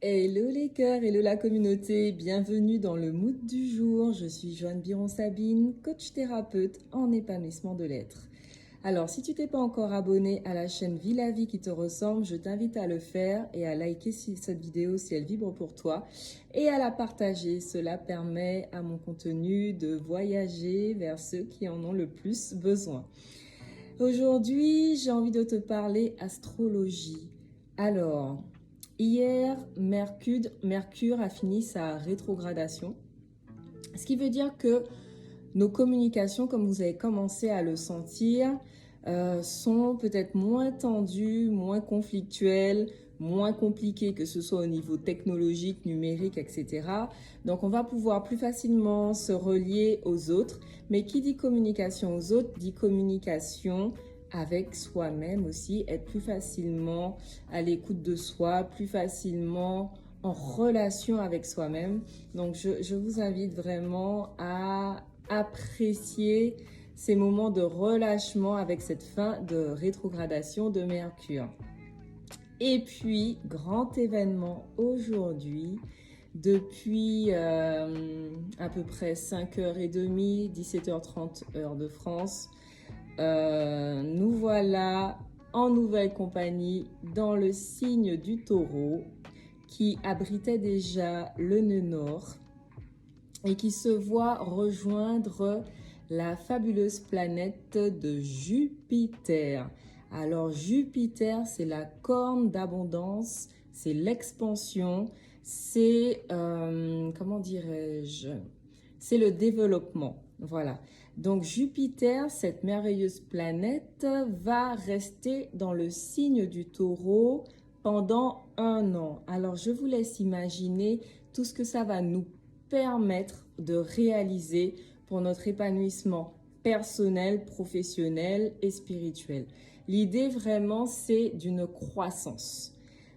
Hello les cœurs, hello la communauté, bienvenue dans le mood du jour. Je suis Joanne Biron-Sabine, coach thérapeute en épanouissement de l'être. Alors, si tu t'es pas encore abonné à la chaîne Vie la vie qui te ressemble, je t'invite à le faire et à liker cette vidéo si elle vibre pour toi et à la partager. Cela permet à mon contenu de voyager vers ceux qui en ont le plus besoin. Aujourd'hui, j'ai envie de te parler astrologie. Alors, hier, Mercure a fini sa rétrogradation, ce qui veut dire que nos communications, comme vous avez commencé à le sentir, sont peut-être moins tendues, moins conflictuelles, moins compliquées, que ce soit au niveau technologique, numérique, etc. Donc, on va pouvoir plus facilement se relier aux autres. Mais qui dit communication aux autres, dit communication avec soi-même aussi, être plus facilement à l'écoute de soi, plus facilement en relation avec soi-même. Donc, je vous invite vraiment à apprécier ces moments de relâchement avec cette fin de rétrogradation de Mercure. Et puis, grand événement aujourd'hui, depuis à peu près 5h30, 17h30 heure de France, nous voilà en nouvelle compagnie dans le signe du Taureau qui abritait déjà le nœud nord et qui se voit rejoindre la fabuleuse planète de Jupiter. Alors Jupiter, c'est la corne d'abondance, c'est l'expansion, c'est, comment dirais-je, c'est le développement. Voilà. Donc Jupiter, cette merveilleuse planète, va rester dans le signe du Taureau pendant 1 an. Alors je vous laisse imaginer tout ce que ça va nous permettre de réaliser pour notre épanouissement personnel, professionnel et spirituel. L'idée vraiment, c'est d'une croissance.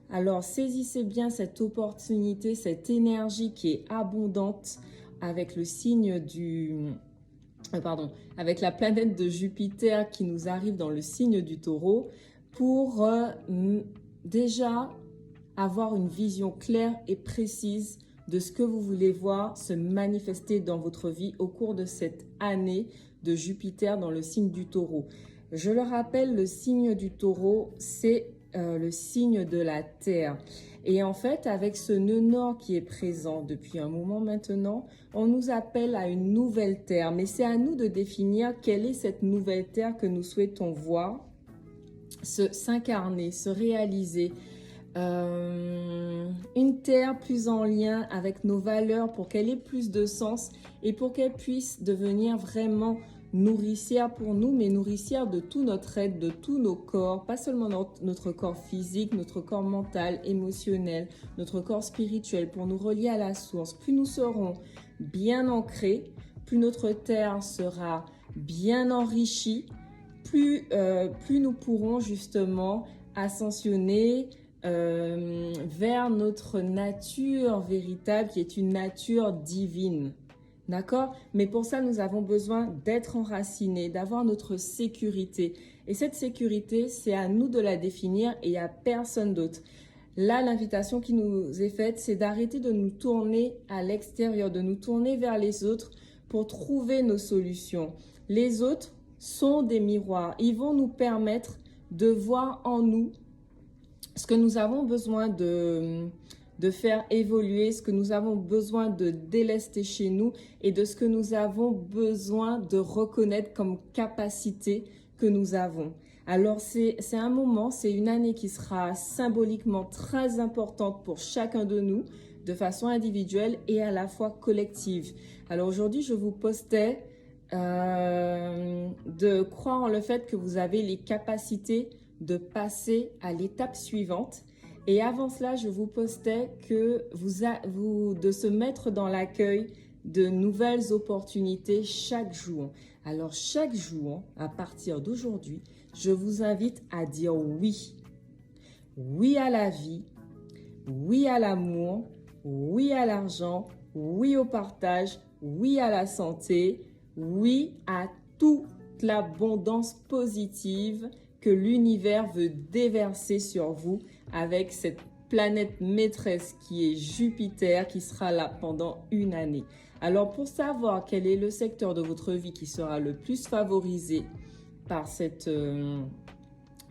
Alors, saisissez bien cette opportunité, cette énergie qui est abondante avec le signe avec la planète de Jupiter qui nous arrive dans le signe du Taureau pour déjà avoir une vision claire et précise de ce que vous voulez voir se manifester dans votre vie au cours de cette année de Jupiter dans le signe du Taureau. Je le rappelle, le signe du Taureau, c'est le signe de la Terre. Et en fait, avec ce nœud nord qui est présent depuis un moment maintenant, on nous appelle à une nouvelle Terre. Mais c'est à nous de définir quelle est cette nouvelle Terre que nous souhaitons voir s'incarner, se réaliser. Une terre plus en lien avec nos valeurs pour qu'elle ait plus de sens et pour qu'elle puisse devenir vraiment nourricière pour nous, mais nourricière de tout notre être, de tous nos corps, pas seulement notre corps physique, notre corps mental, émotionnel, notre corps spirituel, pour nous relier à la source. Plus nous serons bien ancrés, plus notre terre sera bien enrichie, plus nous pourrons justement ascensionner vers notre nature véritable qui est une nature divine. D'accord? Mais pour ça, nous avons besoin d'être enracinés, d'avoir notre sécurité. Et cette sécurité, c'est à nous de la définir et à personne d'autre. Là, l'invitation qui nous est faite, c'est d'arrêter de nous tourner à l'extérieur, de nous tourner vers les autres pour trouver nos solutions. Les autres sont des miroirs. Ils vont nous permettre de voir en nous ce que nous avons besoin de faire évoluer, ce que nous avons besoin de délester chez nous et de ce que nous avons besoin de reconnaître comme capacité que nous avons. Alors c'est un moment, c'est une année qui sera symboliquement très importante pour chacun de nous, de façon individuelle et à la fois collective. Alors aujourd'hui, je vous postais de croire en le fait que vous avez les capacités de passer à l'étape suivante. Et avant cela, je vous postais que de se mettre dans l'accueil de nouvelles opportunités chaque jour. Alors chaque jour, à partir d'aujourd'hui, je vous invite à dire oui. Oui à la vie, oui à l'amour, oui à l'argent, oui au partage, oui à la santé, oui à toute l'abondance positive que l'univers veut déverser sur vous avec cette planète maîtresse qui est Jupiter, qui sera là pendant une année. Alors pour savoir quel est le secteur de votre vie qui sera le plus favorisé par cette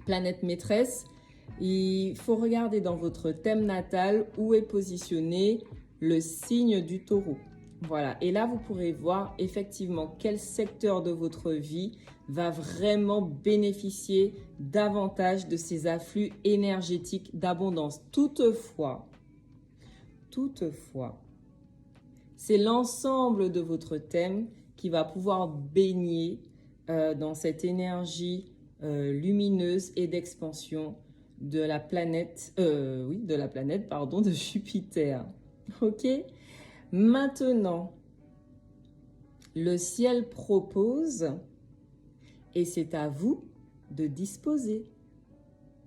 planète maîtresse, il faut regarder dans votre thème natal où est positionné le signe du taureau. Voilà, et là vous pourrez voir effectivement quel secteur de votre vie va vraiment bénéficier davantage de ces afflux énergétiques d'abondance. Toutefois, c'est l'ensemble de votre thème qui va pouvoir baigner dans cette énergie lumineuse et d'expansion de la planète, de Jupiter. Ok? Maintenant, le ciel propose et c'est à vous de disposer.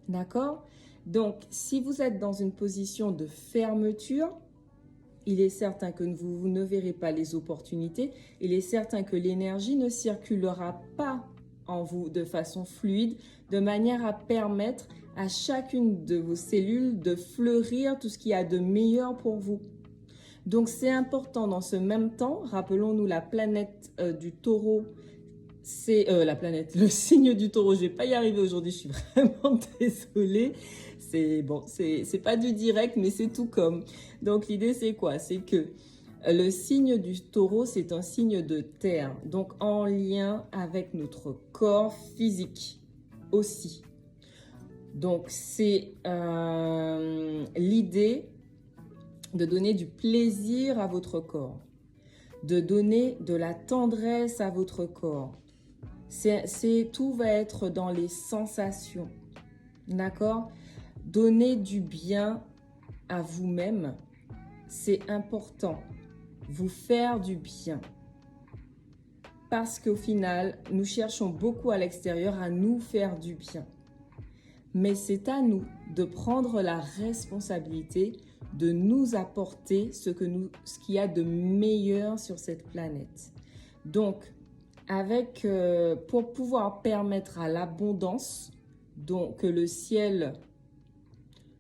D'accord? Donc, si vous êtes dans une position de fermeture, il est certain que vous ne verrez pas les opportunités. Il est certain que l'énergie ne circulera pas en vous de façon fluide, de manière à permettre à chacune de vos cellules de fleurir tout ce qu'il y a de meilleur pour vous. Donc, c'est important dans ce même temps, rappelons-nous la planète du taureau, c'est le signe du taureau. Je ne vais pas y arriver aujourd'hui, je suis vraiment désolée. C'est bon, c'est pas du direct, mais c'est tout comme. Donc, l'idée, c'est quoi? C'est que le signe du taureau, c'est un signe de terre, donc en lien avec notre corps physique aussi. Donc, c'est l'idée de donner du plaisir à votre corps, de donner de la tendresse à votre corps. Tout va être dans les sensations, d'accord? Donner du bien à vous-même, c'est important. Vous faire du bien. Parce qu'au final, nous cherchons beaucoup à l'extérieur à nous faire du bien. Mais c'est à nous de prendre la responsabilité de nous apporter ce qu'il y a de meilleur sur cette planète. Donc, pour pouvoir permettre à l'abondance que le ciel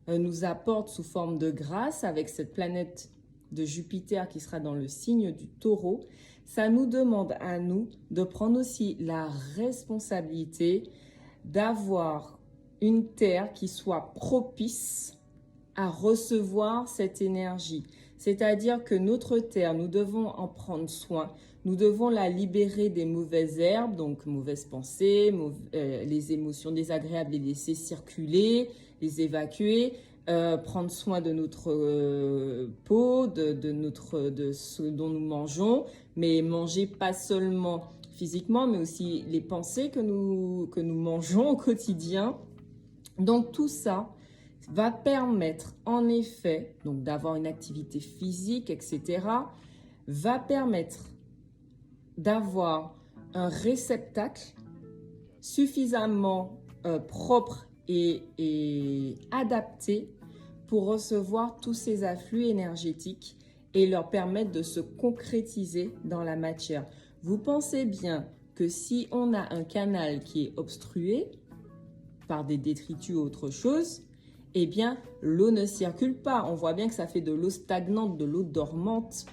nous apporte sous forme de grâce avec cette planète de Jupiter qui sera dans le signe du taureau, ça nous demande à nous de prendre aussi la responsabilité d'avoir une terre qui soit propice à recevoir cette énergie. C'est-à-dire que notre terre, nous devons en prendre soin. Nous devons la libérer des mauvaises herbes, donc mauvaises pensées, les émotions désagréables, les laisser circuler, les évacuer, prendre soin de notre peau, de ce dont nous mangeons, mais manger pas seulement physiquement, mais aussi les pensées que nous mangeons au quotidien. Donc tout ça va permettre en effet d'avoir une activité physique, etc., va permettre d'avoir un réceptacle suffisamment propre et adapté pour recevoir tous ces afflux énergétiques et leur permettre de se concrétiser dans la matière. Vous pensez bien que si on a un canal qui est obstrué par des détritus ou autre chose, eh bien, l'eau ne circule pas. On voit bien que ça fait de l'eau stagnante, de l'eau dormante.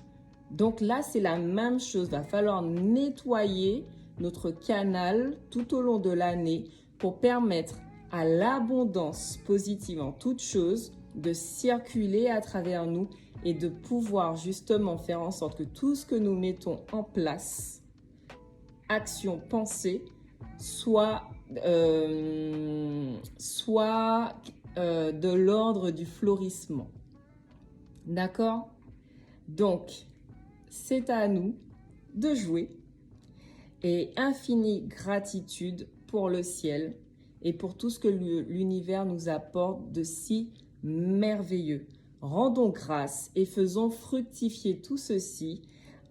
Donc là, c'est la même chose. Il va falloir nettoyer notre canal tout au long de l'année pour permettre à l'abondance positive en toute chose de circuler à travers nous et de pouvoir justement faire en sorte que tout ce que nous mettons en place, action, pensée, soit de l'ordre du florissement. D'accord? Donc, c'est à nous de jouer et infinie gratitude pour le ciel et pour tout ce que l'univers nous apporte de si merveilleux. Rendons grâce et faisons fructifier tout ceci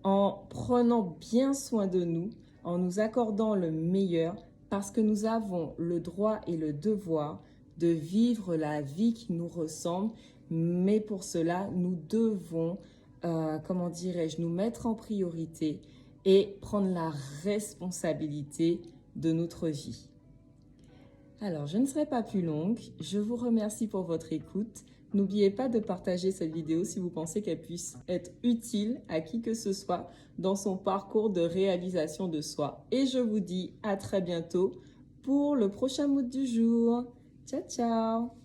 en prenant bien soin de nous, en nous accordant le meilleur, parce que nous avons le droit et le devoir de vivre la vie qui nous ressemble, mais pour cela, nous devons, nous mettre en priorité et prendre la responsabilité de notre vie. Alors, je ne serai pas plus longue. Je vous remercie pour votre écoute. N'oubliez pas de partager cette vidéo si vous pensez qu'elle puisse être utile à qui que ce soit dans son parcours de réalisation de soi. Et je vous dis à très bientôt pour le prochain mood du jour. Ciao, ciao!